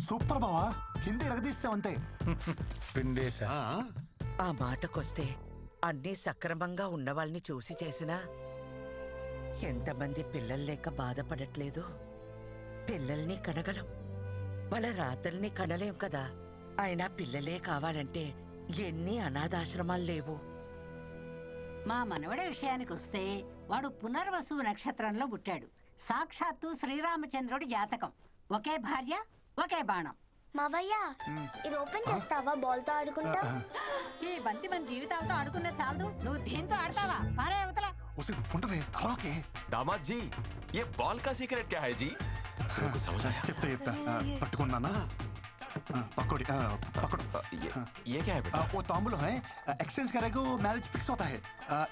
Super బావా, హిందీ ఎరగదీసావంతే. పిండేశా. ఆ మాటకొస్తే అన్నీ సక్రమంగా ఉన్నవాళ్ళని చూసి చేసినా ఎంతమంది పిల్లలు లేక బాధపడట్లేదు. పిల్లల్ని కనగలం, వాళ్ళ రాతల్ని కనలేం కదా. అయినా పిల్లలే కావాలంటే ఎన్ని అనాథాశ్రమాలు లేవు. మా మనవడి విషయానికొస్తే వాడు పునర్వసు నక్షత్రంలో పుట్టాడు. సాక్షాత్తు శ్రీరామచంద్రుడి జాతకం. ఒకే భార్య, ఒకే బాణం. మావయ్య, ఇది ఓపెన్ చేస్తావా? బాల్ తో ఆడుకుంటా. ఈ బంతి మన జీవితాలతో ఆడుకునే చాలదు, నువ్వు దీంతో ఆడతావా? పారే అవతల. दामाद जी, ये बॉल का सीक्रेट क्या है जी? समझ आया? చెప్తా పట్టుకున్నానా? पकौड़ी पकड़ो। ये क्या है बेटा? वो तांबूल है, एक्सचेंज करेगा मैरिज फिक्स होता है।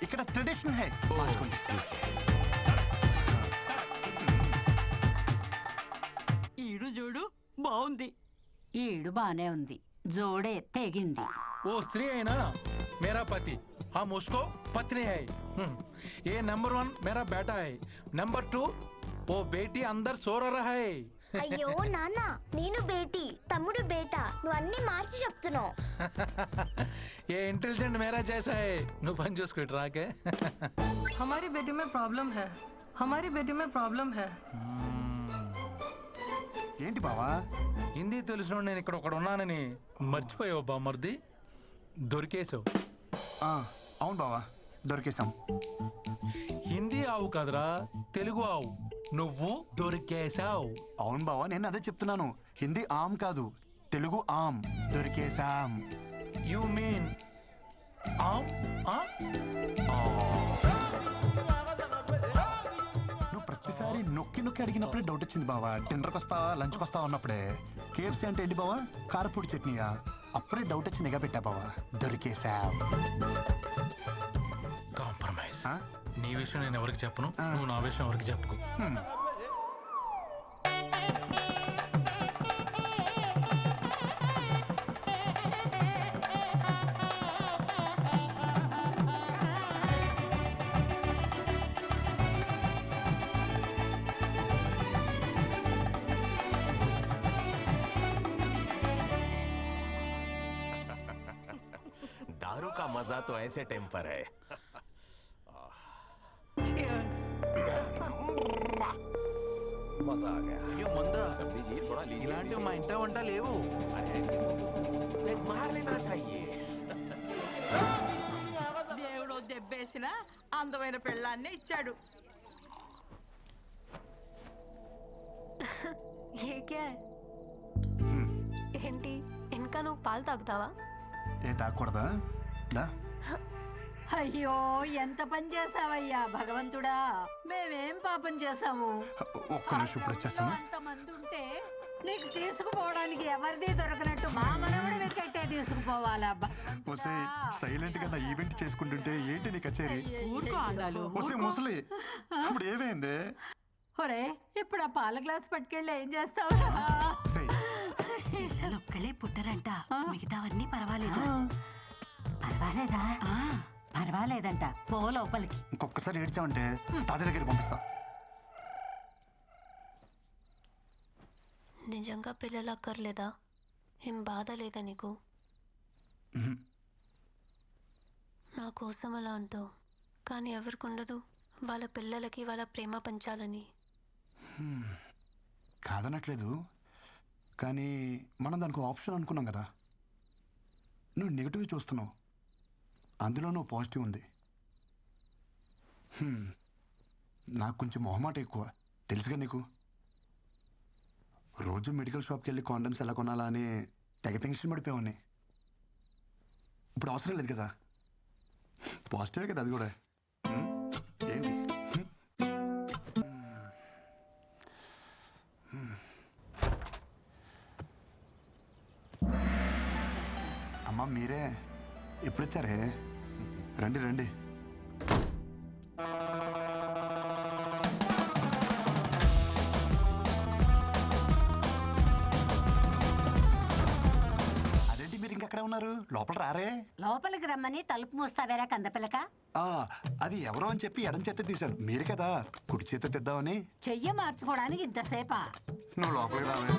ఇక్కడ ట్రెడిషన్ है। మార్చుకోండి। ఈడు జోడు బాగుంది. ఈడు బానే ఉంది, జోడే తెగింది. वो स्त्री है ना, मेरा पति, हम उसको पत्नी है। ये नंबर 1 मेरा बेटा है, नंबर 2 वो बेटी अंदर सो रहा है। అయ్యో నాన్న, నేను బేటీ, తమ్ముడు బేటా, నువ్వు అన్ని మార్చి చెప్తున్నావు. ये इंटेलिजेंट मेरा जैसा है, नु पन చూసుకో ట్రాకే। हमारी बेटी में प्रॉब्लम है, हमारी बेटी में प्रॉब्लम है। ఏంటి బావా? హిందీ తెలిసినోడు నేను ఇక్కడ ఒకడు ఉన్నానని మర్చిపోయావు బామ్మర్ది, దొరికేసావు. అవును బావా, దొరికేసాం. హిందీ ఆవు కదరా, తెలుగు ఆవు, నువ్వు దొరికేసావు. అవును బావా, నేను అదే చెప్తున్నాను. హిందీ ఆమ్ కాదు, తెలుగు ఆమ్. దొరికేసాం. యు మీన్ ఆమ్? నువ్వు ప్రతిసారి నొక్కి నొక్కి అడిగినప్పుడే డౌట్ వచ్చింది బావా. డిన్నర్కి వస్తావా, లంచ్కి వస్తావా అన్నప్పుడే. కేఎఫ్సీ అంటే ఏంటి బావా? కారపూడి చట్నీయా? అప్పుడే డౌట్ వచ్చి నిఘా పెట్టా బావా. దొరికేసాం. కాంప్రమైజ్. నీ విషయం నేను ఎవరికి చెప్పను, నువ్వు నా విషయం ఎవరికి చెప్పుకో. दारू का मजा तो ऐसे टेम्पर है। मजा आ गया। ये मंदा सब लीजिए, थोड़ा लीजिए। इलांटे మా ఇంట వంట లేవు। अरे ऐसे एक मार लेना चाहिए। దేవుడు దెబ్బేసిన అందమైన పెళ్ళాన్నే ఇచ్చాడు. ये क्या है? ఏంటి ఇంకా నువ్వు పాలు తాగుతావా? ఏ తాగకూడదా? దా. అయ్యో, ఎంత పని చేసావయ్యా భగవంతుడా. మేమేం పాపం చేసాము? ఒక్క నిమిషం, ఇప్పుడు వచ్చేస్తాను. అంతమంది ఉంటే నీకు తీసుకుపోవడానికి ఎవరిది దొరకనట్టు మా మనవడి వికెట్టే తీసుకుపోవాలా? సైలెంట్ గా నా ఈవెంట్ చేసుకుంటుంటే ఏంటి నీ కచేరీ? ఊరుకో ఆడాలు. ముసలి ఇప్పుడు ఏమైంది? ఒరే, ఇప్పుడు ఆ పాల గ్లాస్ పట్టుకెళ్ళి ఏం చేస్తావు? పిల్లలు ఒక్కలే పుట్టరంట, మిగతావన్నీ పర్వాలేదు. పర్వాలేదా? పర్వాలేదంట, పో లోపలికి. ఇంకొకసారి ఏడ్చామంటే తాత దగ్గర పంపిస్తా. నిజంగా పిల్లలు అక్కర్లేదా? ఏం బాధ లేదా నీకు? నా కోసం అలా అంటావు, కానీ ఎవరికి ఉండదు వాళ్ళ పిల్లలకి వాళ్ళ ప్రేమ పంచాలని? కాదనట్లేదు, కానీ మనం దానికి ఆప్షన్ అనుకున్నాం కదా. నువ్వు నెగిటివ్ చూస్తున్నావు, అందులో నువ్వు పాజిటివ్ ఉంది. నాకు కొంచెం మొహమాట ఎక్కువ, తెలుసుగా నీకు. రోజు మెడికల్ షాప్కి వెళ్ళి కాండమ్స్ ఎలా కొనాలా అని తెగ టెన్షన్ పడిపోయావని. ఇప్పుడు అవసరం లేదు కదా, పాజిటివే కదా అది కూడా. ఏంటి అమ్మ, మీరే ఎప్పుడు వచ్చారే? రండి రండి. అదేంటి మీరు ఇంకెక్కడే ఉన్నారు? లోపల రారే? లోపలికి రమ్మని తలుపు మూస్తావేరా కందపిల్లక? అది ఎవరో అని చెప్పి ఎడం చేత తీశాను, మీరు కదా కుడి చేత తెద్దామని. చెయ్యి మార్చుకోవడానికి ఇంతసేపా? నువ్వు లోపలికి రావే.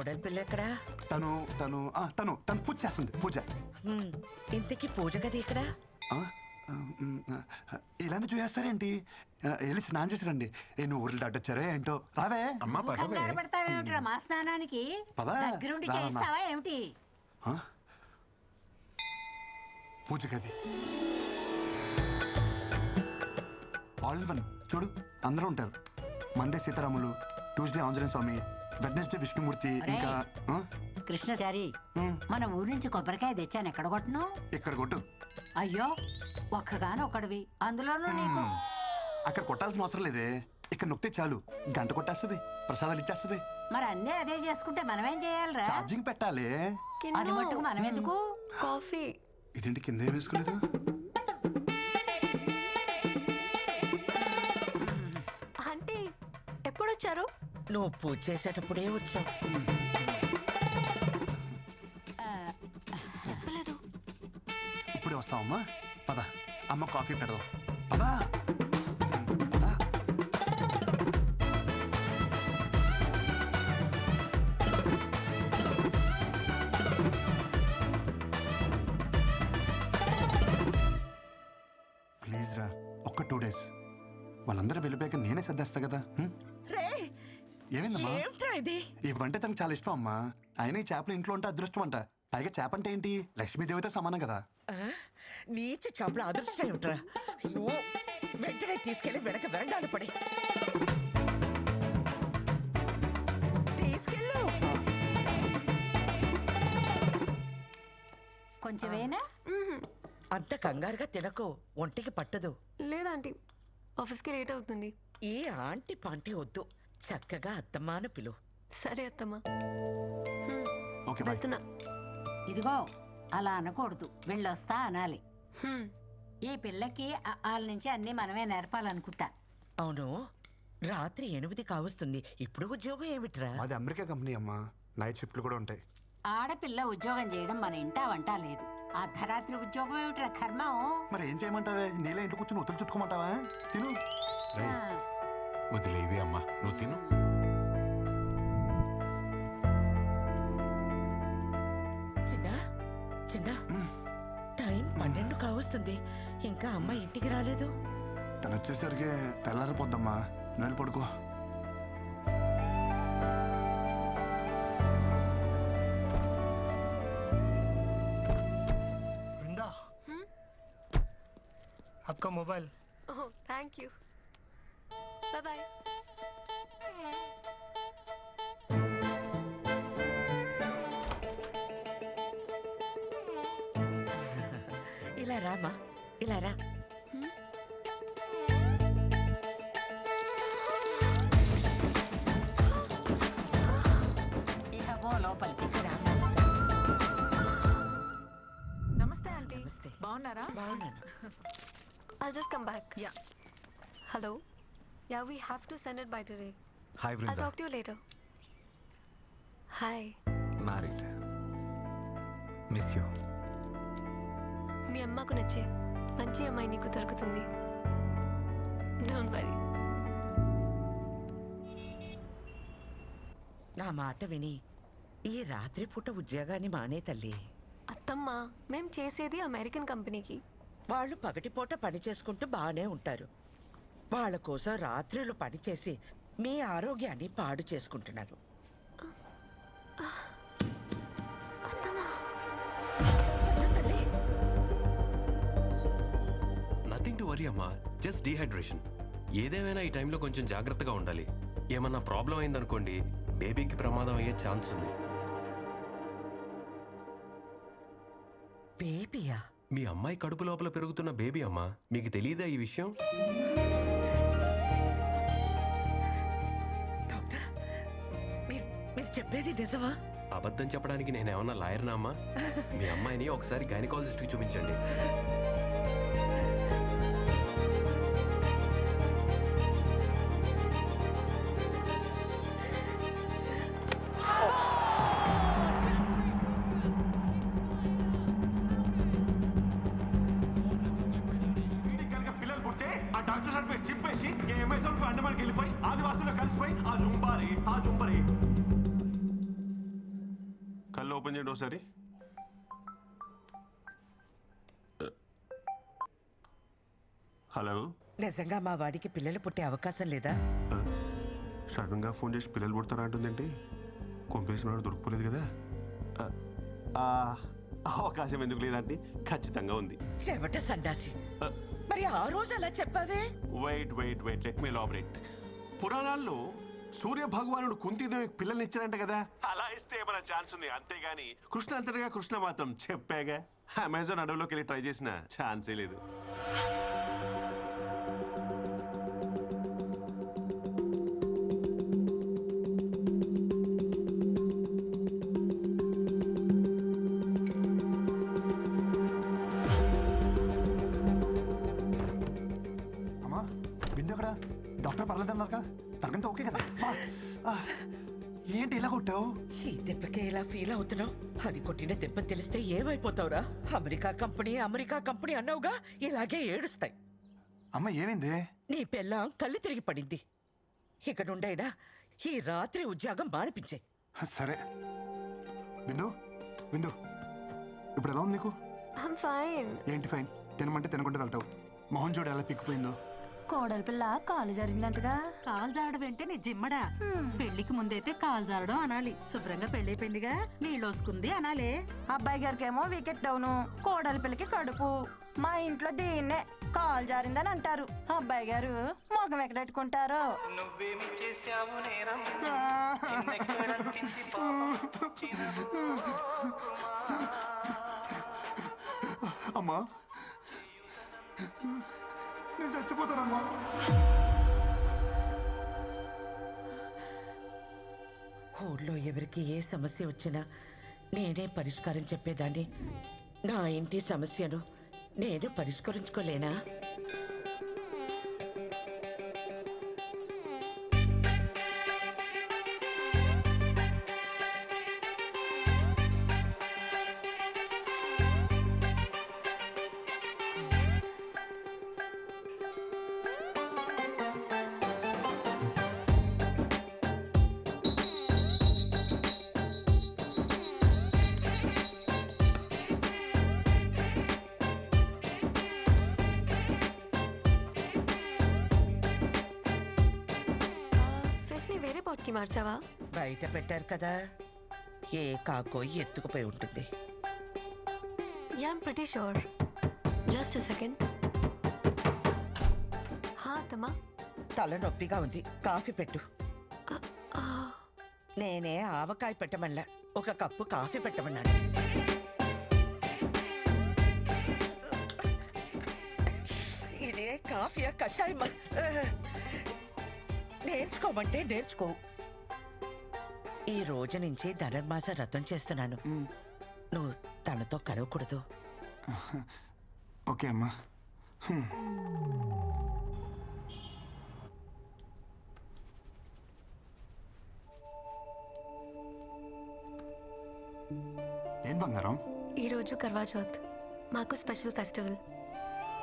కోడలి పిల్ల ఎక్కడా? తను తను ఆ, తను తను పూజ చేస్తుంది పూజ. ఇంతకీ పూజ గది ఇక్కడ? ఆ, ఇలానే చూసేస్తారేంటి? వెళ్ళి స్నానం చేసి రండి. నువ్వు ఊర్లు దాటొచ్చారే ఏంటో. రావే అమ్మా పదవే. పడతావేమిట్రా మా స్నానానికి? పద. దగ్గరుండి రా, చేస్తావా ఏమిటి? పూజ గది ఆల్ వన్. చూడు అందరూ ఉంటారు. మండే సీతారాములు, ట్యూస్డే ఆంజనేయ స్వామి, వెడ్నెస్డే విష్ణుమూర్తి, ఇంకా కృష్ణచారి మన ఊరి నుంచి కొబ్బరికాయ తెచ్చాను. ఎక్కడ కొట్టను? ఇక్కడ కొట్టు. అయ్యో ఒక్కగానొక్కడివి, అందులోనూ నీకు. అక్కడ కొట్టాల్సిన అవసరం లేదే. ఇక్కడ నొక్కితే చాలు, గంట కొట్టేస్తుంది, ప్రసాదాలు ఇచ్చేస్తుంది. మరి అన్నీ అదే చేసుకుంటే మనమేం చేయాలిరా? ఛార్జింగ్ పెట్టాలి. అది మట్టుకు మనం ఎందుకు? కాఫీ. ఇదేంటి కింద ఏం వేసుకోలేదు? ఆంటీ ఎప్పుడొచ్చారు? నువ్వు పూజ చేసేటప్పుడే వచ్చావు. చెప్పలేదు. ఇప్పుడే వస్తావమ్మా. పద అమ్మ కాఫీ పెడదాం. పదా. ప్లీజ్ రా, ఒక్క 2 days. వాళ్ళందరూ వెళ్ళిపోయాక నేనే సర్దేస్తా కదా. ఏమైందమ్మా? ఇవంటే తనకు చాలా ఇష్టం అమ్మా. ఆయన ఈ చేపలు ఇంట్లో ఉంటే అదృష్టం అంట. పైగా చేప అంటే ఏంటి, లక్ష్మీదేవితో సమానం కదా. నీచ చేపల అదృష్టం ఏమిట్రా? వెంటనే తీసుకెళ్లి వెనక వెరండాలు పడి తీసుకెళ్ళు. కొంచెమేనా? అంత కంగారుగా తినకు, ఒంటికి పట్టదు. లేదాంటీ, ఆఫీస్కి లేట్ అవుతుంది. ఈ ఆంటీ పాంటీ వద్దు, చక్కగా అత్తమ్మాను పిలు. సరే అత్తమ్మా, ఓకే బాయ్. వెళ్తున్నా. ఇదిగో అలా అనకూడదు, వెళ్ళొస్తా అనాలి. ఈ పిల్లకి వాళ్ళ నుంచి అన్ని మనమే నేర్పాలనుకుంటా. అవును, రాత్రి 8 కావస్తుంది. ఇప్పుడు ఉద్యోగం ఏమిట్రా? అది అమెరికా కంపెనీ అమ్మా, నైట్ షిఫ్ట్లు కూడా ఉంటాయి. ఆడపిల్ల ఉద్యోగం చేయడం మన ఇంటా వంట లేదు. అర్ధరాత్రి ఉద్యోగం ఏమిట్రా కర్మం? మరి ఏం చేయమంటావే? నీళ్ళ ఇంటి కూర్చొని ఉత్తలు చుట్టుకోమంటావా? తిను. వదిలేవి అమ్మా, నువ్వు తిను. చిన్న చిన్న, టైం 12 కావస్తుంది. ఇంకా అమ్మ ఇంటికి రాలేదు. తను వచ్చేసరికి తెల్లారిపోద్దమ్మా. నువ్వు పడుకో. आपका mobile. Oh thank you, bye bye. ఇలా రామా, ఇలా రా. ఇక పో లోపలికి. నమస్తే ఆంటీ. నమస్తే. బాగున్నారా? బాగున్నాను. I'll just come back. Yeah. Hello? Yeah, we have to send it by today. Hi, Vrinda. I'll talk to you later. Hi. Married. Miss you. మీ అమ్మకు నచ్చే మంచి అమ్మాయి నీకు దొరుకుతుంది. Don't worry. నా మాట విని ఈ రాత్రి పూట ఉద్యోగాన్ని మానే తల్లి. అత్తమ్మ, మేం చేసేది అమెరికన్ కంపెనీకి. వాళ్ళు పగటిపూట పని చేసుకుంటూ బాగానే ఉంటారు. వాళ్ళ కోసం రాత్రులు పనిచేసి మీ ఆరోగ్యాన్ని పాడు చేసుకుంటున్నారు. నథింగ్ టు వరీ అమ్మా, జస్ట్ డీహైడ్రేషన్. ఏదేమైనా ఈ టైంలో కొంచెం జాగ్రత్తగా ఉండాలి. ఏమన్నా ప్రాబ్లం అయిందనుకోండి, బేబీకి ప్రమాదం అయ్యే ఛాన్స్ ఉంది. బేబీయా? మీ అమ్మాయి కడుపు లోపల పెరుగుతున్న బేబీ అమ్మా. మీకు తెలియదా ఈ విషయం? డాక్టర్, మీరు చెప్పేది నిజమా? అబద్ధం చెప్పడానికి నేనేమన్నా లాయర్నా అమ్మా? మీ అమ్మాయిని ఒకసారి గైనకాలజిస్ట్కి చూపించండి. చెప్పేసి అమెజాన్ కు అండమానికి వెళ్ళిపోయి ఆదివాసులు కలిసిపోయి ఆ జుంబారి ఓపెన్ చేయండి ఒకసారి. హలో, నిజంగా మా వాడికి పిల్లలు పుట్టే అవకాశం లేదా? సడన్గా ఫోన్ చేసి పిల్లలు పుడతారా అంటుందేంటి? కొంపేసిన వాడు దొరికిపోలేదు కదా. అవకాశం ఎందుకు లేదంటే ఖచ్చితంగా ఉంది. చెవట సండాసి, మరి ఆ రోజు అలా చెప్పావే? Wait wait wait let me elaborate. పురాణాల్లో సూర్య భగవానుడు కుంతీదేవికి పిల్లల్ని ఇచ్చారంట కదా. అలా ఇస్తే ఏమైనా ఛాన్స్ ఉంది, అంతేగాని కృష్ణ అంతటిగా కృష్ణ మాత్రం చెప్పాగా. అమెజాన్ అడవిలోకి వెళ్ళి ట్రై చేసిన ఛాన్సే లేదు. అమ్మా బిందు ఎక్కడ? డాక్టర్ పర్లేదన్నారుగా, తనకంతా ఓకే కదా? ఏంటి ఇలా కొట్టావు? ఈ దెబ్బకే ఇలా ఫీల్ అవుతున్నావు? అది కొట్టిన దెబ్బ తెలిస్తే ఏమైపోతావురా? అమెరికా కంపెనీ అన్నావుగా, ఇలాగే ఏడుస్తాయి. అమ్మ ఏమైంది? నీ పెళ్ళాం కళ్ళు తిరిగి పడింది. ఇక నుండైనా ఈ రాత్రి ఉద్యోగం మానిపించే. సరే బిందు, బిందు ఇప్పుడు ఎలా ఉంది నీకు? ఏంటి ఫైన్? తినమంటే తినకుండా వెళ్తావు. మొహం చూడు ఎలా పిక్కిపోయిందో. కోడలి పిల్ల కాలు జారిందంటగా. కాలు జారడం ఏంటే నీ జిమ్మడా? పెళ్లికి ముందైతే కాలు జారడం అనాలి. శుభ్రంగా పెళ్ళైపోయిందిగా, నీళ్ళోసుకుంది అనాలే. అబ్బాయి గారికేమో వికెట్ డౌను, కోడలి పిల్లకి కడుపు. మా ఇంట్లో దీన్నే కాలు జారిందని అంటారు. అబ్బాయి గారు మొగం ఎక్కడెట్టుకుంటారో. నువ్వేమి చేశావు నేరం? అమ్మా నేను చచ్చిపోతానమ్మా. ఊళ్ళో ఎవరికి ఏ సమస్య వచ్చినా నేనే పరిష్కారం చెప్పేదాన్ని. నా ఇంటి సమస్యను నేను పరిష్కరించుకోలేనా? వేరే బాట్కి మార్చావా? బయట పెట్టారు కదా, ఏ కాకో ఎత్తుకుపోయి ఉంటుంది. Yeah I'm pretty sure. Just a second. హా అత్తమ్మా, తల నొప్పిగా ఉంది, కాఫీ పెట్టు. నేనే ఆవకాయ పెట్టమల్లా, ఒక కప్పు కాఫీ పెట్టమన్నాను. ఇదే కాఫీయా కషాయమా? నేర్చుకోమంటే నేర్చుకో. ఈ రోజు నుంచి ధనుర్మాస వ్రతం చేస్తున్నాను. నువ్వు తనతో కలవకూడదు. ఓకే అమ్మా. ఏం బంగారం? ఈరోజు కర్వా చౌత్, మాకు స్పెషల్ ఫెస్టివల్.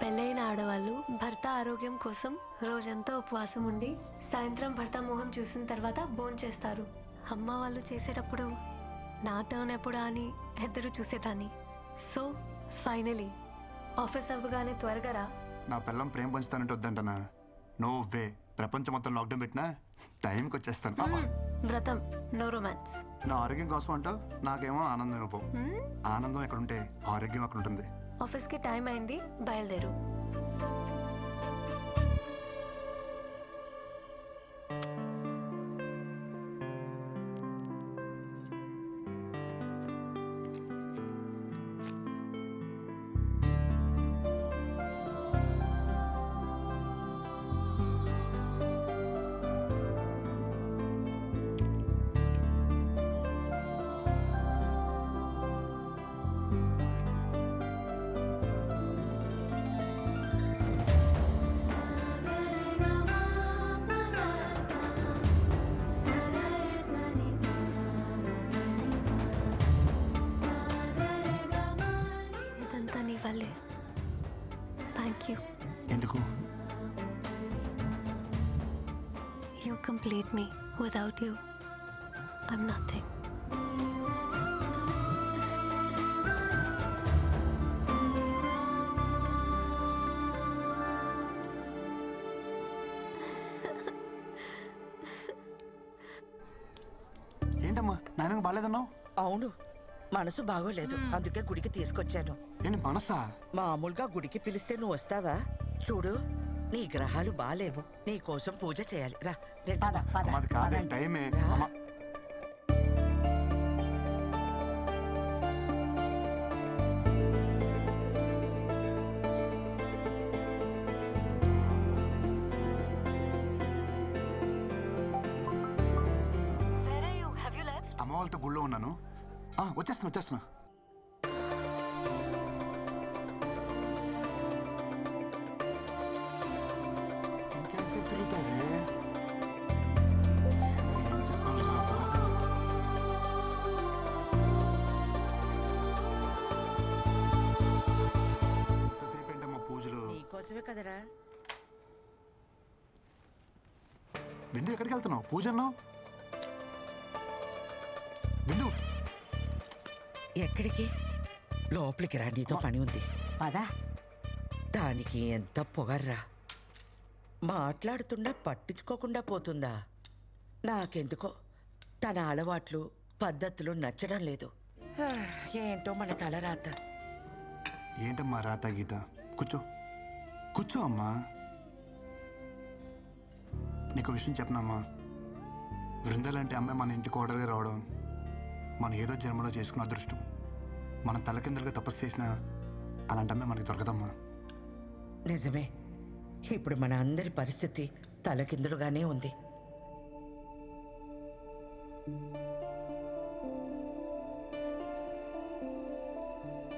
పెళ్ళైన ఆడవాళ్ళు భర్త ఆరోగ్యం కోసం రోజంతా ఉపవాసం ఉండి సాయంత్రం భర్త మొహం చూసిన తర్వాత భోంచేస్తారు. అమ్మ వాళ్ళు చేసేటప్పుడు నా టర్న్ ఎప్పుడా అని ఎద్దరు చూసేదాన్ని. సో ఫైనలీ ఆఫీస్ అవ్వగానే త్వరగా రా. నా పిల్లం ప్రేమ పంచుతానంటే వద్దంటనా? No way. ప్రపంచం మొత్తం లాక్డౌన్ పెట్టినా టైంకి వచ్చేస్తాను. వ్రతం, నో రొమాన్స్. నా ఆరోగ్యం కోసం అంటావు, నాకేమో ఆనందం ఇవ్వవు. ఆనందం ఎక్కడుంటే ఆరోగ్యం అక్కడ ఉంటుంది. ఆఫీస్కి టైం అయింది, బయలుదేరు. Thank you. ఎందుకు? You complete me. Without you, I'm nothing. ఏంటమ్మా నాయన బాగాలేదన్నావు? అవును, మనసు బాగోలేదు, అందుకే గుడికి తీసుకొచ్చాను. ఏంటి మనసా? మామూలుగా గుడికి పిలిస్తే నువ్వు వస్తావా? చూడు, నీ గ్రహాలు బాలేవు, నీ కోసం పూజ చేయాలి. రా మాది కాదే టైమే. అమ్మా అమ్మ వాళ్ళతో గుళ్ళో ఉన్నాను. వచ్చేస్తున్నా. ఇంకేసేపు తిరుగుతారే? ఏం చెప్పాలరా బాబు? ఎంతసేపు ఏంటమ్మా పూజలు? నీకోసమే కదరా. బిందు ఎక్కడికి వెళ్తున్నావు? పూజ అన్నావు. బిందు ఎక్కడికి? లోపలికి రా, నీతో పని ఉంది. పదా. దానికి ఎంత పొగర్రా, మాట్లాడుతున్నా పట్టించుకోకుండా పోతుందా? నాకెందుకో తన అలవాట్లు పద్ధతులు నచ్చడం లేదు. ఏంటో మన తలరాత. ఏంటమ్మా రాత గీత? కూర్చో అమ్మా. నీకు విషయం చెప్పనమ్మా, బృందాలంటే అమ్మాయి మన ఇంటికి ఓడర్గా రావడం మనం ఏదో జన్మలో చేసుకున్న అదృష్టం. మనం తలకిందులుగా తపస్సు చేసినా అలాంటి అమ్మాయి మనకి దొరకదమ్మా. నిజమే, ఇప్పుడు మన అందరి పరిస్థితి తలకిందులుగానే ఉంది.